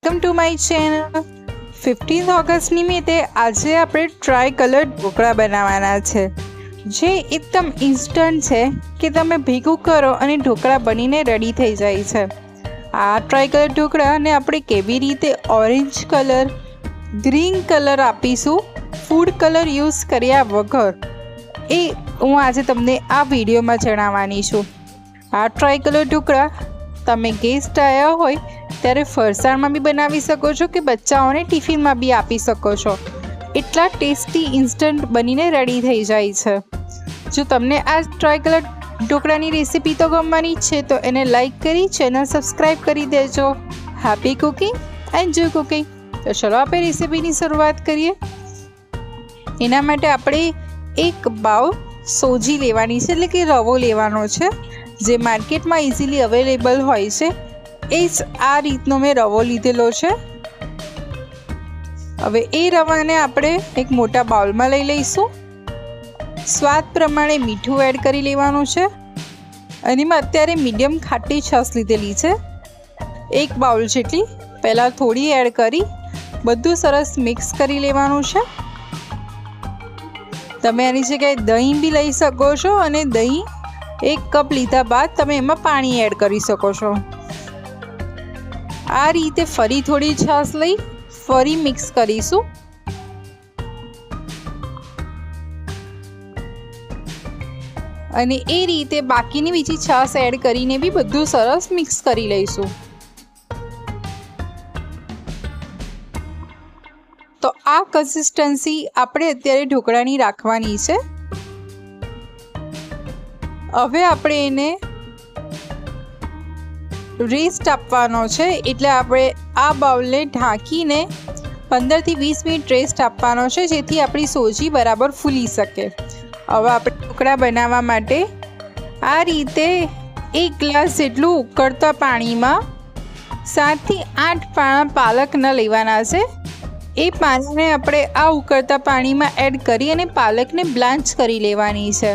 Welcome to my channel. 15 August નિમિત્તે આજે આપણે ટ્રાય કલર ઢોકળા બનાવવાના છે, જે એકદમ ઇન્સ્ટન્ટ છે કે તમે ભેગું કરો અને ઢોકળા બનીને રેડી થઈ જાય છે। આ ટ્રાય કલર ઢોકળાને આપણે કેવી રીતે ઓરેન્જ કલર, ગ્રીન કલર આપીશું ફૂડ કલર યુઝ કર્યા વગર, એ હું આજે તમને આ વિડીયોમાં જણાવવાની છું। આ ટ્રાય કલર ઢોકળા તમે ગેસ્ટ આવ્યા હોય ત્યારે ફરસાણમાં બી બનાવી શકો છો કે બચ્ચાઓને ટિફિનમાં બી આપી શકો છો। એટલા ટેસ્ટી ઇન્સ્ટન્ટ બનીને રેડી થઈ જાય છે। જો તમને આ ટ્રાય કલર ઢોકળાની રેસીપી તો ગમવાની જ છે, તો એને લાઈક કરી ચેનલ સબસ્ક્રાઈબ કરી દેજો। Happy cooking, enjoy cooking. તો ચલો આપણે રેસીપીની શરૂઆત કરીએ। એના માટે આપણે એક બાઉલ સોજી લેવાની છે, એટલે કે રવો લેવાનો છે, જે માર્કેટમાં ઇઝીલી અવેલેબલ હોય છે। એ જ આ રીતનો મેં રવો લીધેલો છે। હવે એ રવાને આપણે એક મોટા બાઉલમાં લઈ લઈશું। સ્વાદ પ્રમાણે મીઠું એડ કરી લેવાનું છે, અને એમાં અત્યારે મીડિયમ ખાટી છાશ લીધેલી છે, એક બાઉલ જેટલી। પહેલાં થોડી એડ કરી બધું સરસ મિક્સ કરી લેવાનું છે। તમે આની જગ્યાએ દહીં બી લઈ શકો છો, અને દહીં 1 કપ લીધા બાદ તમે એમાં પાણી એડ કરી શકો છો। આ રીતે ફરી થોડી છાશ લઈ ફરી મિક્સ કરીશું। અને એ રીતે બાકીની બીજી છાશ એડ કરીને બી બધું સરસ મિક્સ કરી લઈશું। તો આ કન્સિસ્ટન્સી આપણે અત્યારે ઢોકળાની રાખવાની છે। હવે આપણે એને રેસ્ટ આપવાનો છે, એટલે આપણે આ બાઉલને ઢાંકીને 15 થી 20 મિનિટ રેસ્ટ આપવાનો છે, જેથી આપણી સોજી બરાબર ફૂલી શકે। હવે આપણે ઢોકળા બનાવવા માટે આ રીતે 1 ગ્લાસ જેટલું ઉકળતા પાણીમાં 7 થી 8 પાના પાલકના લેવાના છે। એ પાણીને આપણે આ ઉકળતા પાણીમાં એડ કરી અને પાલકને બ્લાન્ચ કરી લેવાની છે।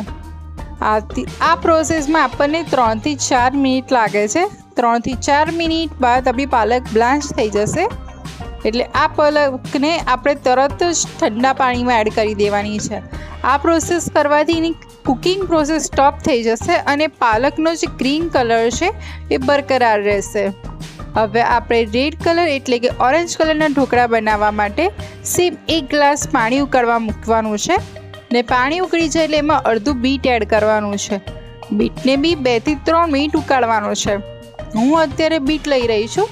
આ પ્રોસેસમાં આપણને 3 થી 4 મિનિટ લાગે છે। 3 થી 4 મિનિટ બાદ આપણી પાલક બ્લાન્ચ થઈ જશે, એટલે આ પાલકને આપણે તરત જ ઠંડા પાણીમાં એડ કરી દેવાની છે। આ પ્રોસેસ કરવાથી એની કુકિંગ પ્રોસેસ સ્ટોપ થઈ જશે અને પાલકનો જે ગ્રીન કલર છે એ બરકરાર રહેશે। હવે આપણે રેડ કલર એટલે કે ઓરેન્જ કલરના ઢોકળા બનાવવા માટે સેમ 1 ગ્લાસ પાણી ઉકળવા મૂકવાનું છે, ને પાણી ઉકળી જાય એટલે એમાં અડધું બીટ એડ કરવાનું છે। બીટને બી 2 થી 3 મિનિટ ઉકાળવાનું છે। હું અત્યારે બીટ લઈ રહી છું,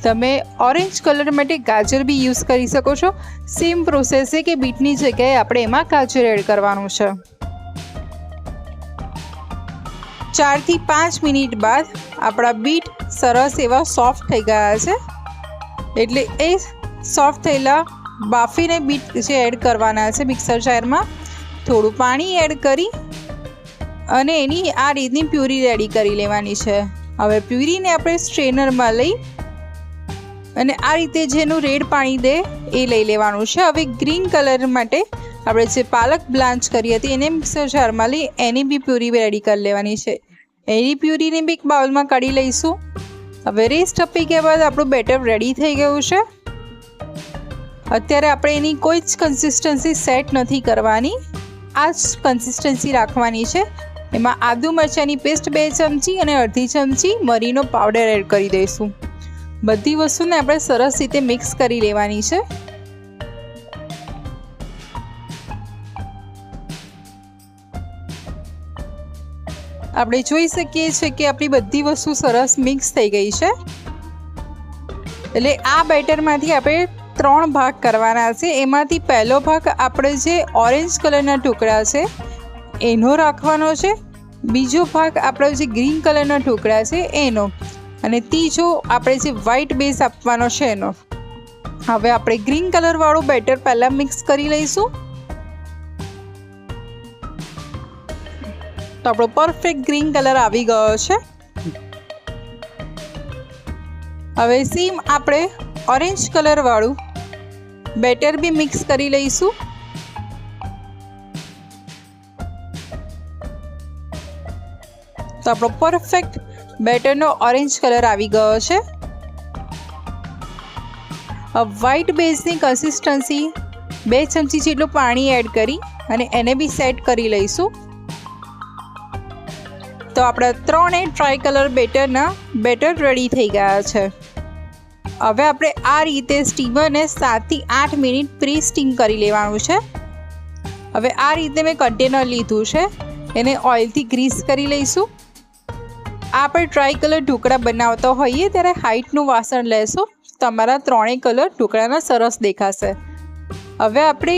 તમે ઓરેન્જ કલર માટે ગાજર બી યુઝ કરી શકો છો। સેમ પ્રોસેસ છે કે બીટની જગ્યાએ આપણે એમાં ગાજર એડ કરવાનું છે। 4 થી 5 મિનિટ બાદ આપણા બીટ સરસ એવા સોફ્ટ થઈ ગયા છે, એટલે એ સોફ્ટ થયેલા બાફીને બીટ જે એડ કરવાના છે મિક્સર જારમાં, થોડું પાણી એડ કરી અને એની આ રીતની પ્યુરી રેડી કરી લેવાની છે। હવે પ્યુરીને આપણે સ્ટ્રેનરમાં લઈ અને આ રીતે જેનું રેડ પાણી દે એ લઈ લેવાનું છે। હવે ગ્રીન કલર માટે આપણે જે પાલક બ્લાન્ચ કરી હતી એને મિક્સર જારમાં લઈ એની બી પ્યુરી રેડી કરી લેવાની છે। એની પ્યુરીને બી એક બાઉલમાં કાઢી લઈશું। હવે રેસ્ટ આપી ગયા બાદ આપણું બેટર રેડી થઈ ગયું છે। અત્યારે આપણે એની કોઈ જ કન્સિસ્ટન્સી સેટ નથી કરવાની, આ જ કન્સિસ્ટન્સી રાખવાની છે। એમાં આદુ મરચાંની પેસ્ટ 2 ચમચી અને અડધી ચમચી મરીનો પાવડર એડ કરી દઈશું। બધી વસ્તુને આપણે સરસ રીતે મિક્સ કરી લેવાની છે। આપણે જોઈ શકીએ છીએ કે આપણી બધી વસ્તુ સરસ મિક્સ થઈ ગઈ છે, એટલે આ બેટરમાંથી આપણે 3 ભાગ કરવાના છે। એમાંથી પહેલો ભાગ આપણે જે ઓરેન્જ કલરના ઢોકળા છે એનો રાખવાનો છે, બીજો ભાગ આપણે જે ગ્રીન કલરના ઢોકળા છે એનો, અને ત્રીજો આપણે જે વ્હાઈટ બેઝ આપવાનો છે એનો। હવે આપણે ગ્રીન કલરવાળું બેટર પહેલાં મિક્સ કરી લઈશું। તો આપણો પરફેક્ટ ગ્રીન કલર આવી ગયો છે। હવે સેમ આપણે ઓરેન્જ કલરવાળું બેટર બી મિક્સ કરી લઈશું। તો આપણો પરફેક્ટ બેટરનો ઓરેન્જ કલર આવી ગયો છે। વ્હાઈટ બેઝની કન્સિસ્ટન્સી 2 ચમચી જેટલું પાણી એડ કરી અને એને બી સેટ કરી લઈશું. તો આપણા 3 ટ્રાય કલર બેટર રેડી થઈ ગયા છે. હવે આપણે આ રીતે સ્ટીમરને 7 થી 8 મિનિટ પ્રી સ્ટીમ કરી લેવાનું છે. હવે આ રીતે મેં કન્ટેનર લીધું છે, એને ઓઇલથી ગ્રીસ કરી લઈશું. આપણે ટ્રાય કલર ઢોકળા બનાવતા હોઈએ ત્યારે હાઈટનું વાસણ લેશું, તમારા 3 કલર ઢોકળાના સરસ દેખાશે. હવે આપણે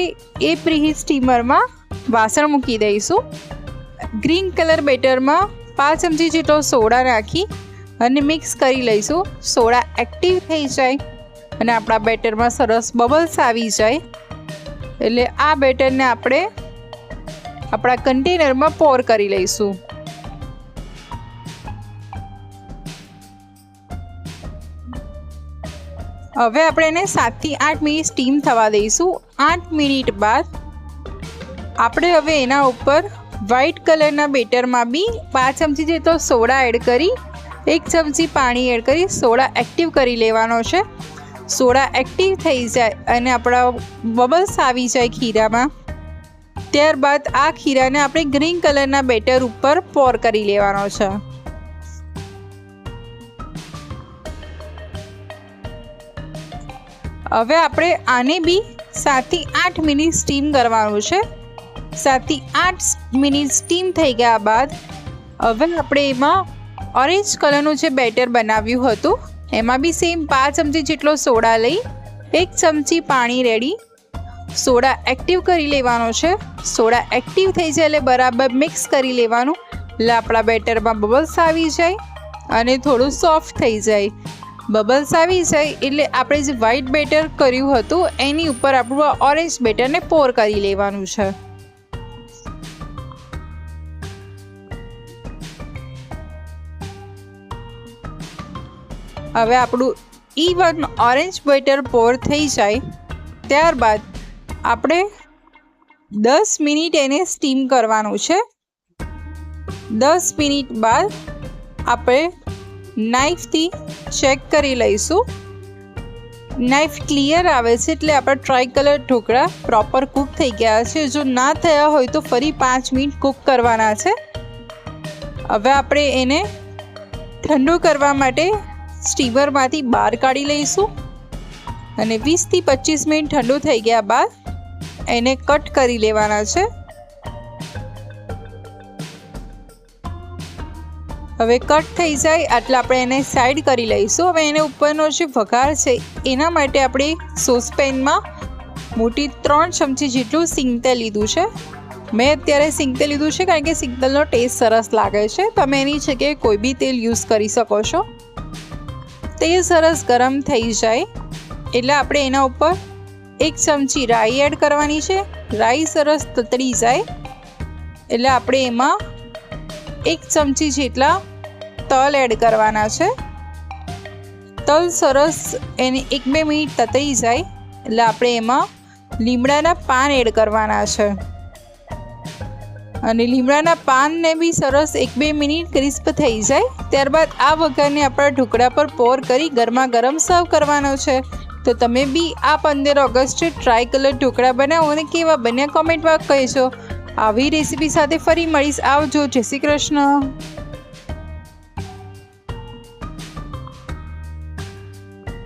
એ પ્રીહીટ સ્ટીમરમાં વાસણ મૂકી દઈશું. ગ્રીન કલર બેટરમાં 5 ચમચી જેટલો સોડા નાખી અને મિક્સ કરી લઈશું. સોડા એક્ટિવ થઈ જાય અને આપણા બેટરમાં સરસ બબલ્સ આવી જાય એટલે આ બેટરને આપણે આપણા કન્ટેનરમાં પોર કરી લઈશું. હવે આપણે એને 7 થી 8 મિનિટ સ્ટીમ થવા દઈશું. 8 મિનિટ બાદ આપણે હવે એના ઉપર વ્હાઈટ કલરના બેટરમાં બી 5 ચમચી જેટલો સોડા એડ કરી 1 ચમચી પાણી એડ કરી સોડા એક્ટિવ કરી લેવાનો છે. સોડા એક્ટિવ થઈ જાય અને આપણા બબલ્સ આવી જાય ખીરામાં, ત્યારબાદ આ ખીરાને આપણે ગ્રીન કલરના બેટર ઉપર પોર કરી લેવાનો છે. હવે આપણે આને બી 7 થી 8 મિનિટ સ્ટીમ કરવાનું છે. 7 થી 8 મિનિટ સ્ટીમ થઈ ગયા બાદ હવે આપણે એમાં ઓરેન્જ કલરનું જે બેટર બનાવ્યું હતું એમાં બી સેમ 5 ચમચી જેટલો સોડા લઈ 1 ચમચી પાણી રેડી સોડા એક્ટિવ કરી લેવાનો છે. સોડા એક્ટિવ થઈ જાય એટલે બરાબર મિક્સ કરી લેવાનું એટલે આપણા બેટરમાં બબલ્સ આવી જાય અને થોડું સોફ્ટ થઈ જાય. બબલ્સ આવી જાય એટલે આપણે જે વ્હાઈટ બેટર કર્યું હતું એની ઉપર આપણું ઓરેન્જ બેટરને પોર કરી લેવાનું છે. હવે આપણું ઇવન ઓરેન્જ બેટર પોર થઈ જાય ત્યારબાદ આપણે 10 મિનિટ એને સ્ટીમ કરવાનું છે. 10 મિનિટ બાદ આપણે નાઈફથી ચેક કરી લઈશું. નાઈફ ક્લિયર આવે છે એટલે આપણા try colour dhokla proper cook થઈ ગયા છે. જો ના થયા હોય તો ફરી 5 મિનિટ કૂક કરવાના છે. હવે આપણે એને ઠંડુ કરવા માટે સ્ટીમરમાંથી બહાર કાઢી લઈશું અને 20 થી 25 મિનિટ ઠંડુ થઈ ગયા બાદ એને કટ કરી લેવાના છે. હવે કટ થઈ જાય એટલે આપણે એને સાઈડ કરી લઈશું. હવે એને ઉપરનો જે વઘાર છે એના માટે આપણે સોસપેનમાં મોટી 3 ચમચી જેટલું સિંગતેલ લીધું છે. મેં અત્યારે સિંગતેલ લીધું છે કારણ કે સિંગતેલનો ટેસ્ટ સરસ લાગે છે. તમે એની જગ્યાએ કોઈ બી તેલ યુઝ કરી શકો છો. તેલ સરસ ગરમ થઈ જાય એટલે આપણે એના ઉપર 1 ચમચી રાઈ એડ કરવાની છે. રાઈ સરસ તતડી જાય એટલે આપણે એમાં 1 ચમચી જેટલા તલ એડ કરવાના છે. તલ સરસ એને 1-2 મિનિટ તતરી જાય એટલે આપણે એમાં લીમડાના પાન એડ કરવાના છે અને લીમડાના પાનને બી સરસ 1-2 મિનિટ ક્રિસ્પ થઈ જાય ત્યારબાદ આ વઘારને આપણા ઢોકળા પર પોર કરી ગરમા ગરમ સર્વ કરવાનો છે. તો તમે બી આ 15 ઓગસ્ટે ટ્રાય કલર ઢોકળા બનાવો અને કેવા બન્યા કોમેન્ટમાં કહેજો. આવી રેસીપી સાથે ફરી મળીશ. આવજો. જય શ્રી કૃષ્ણ.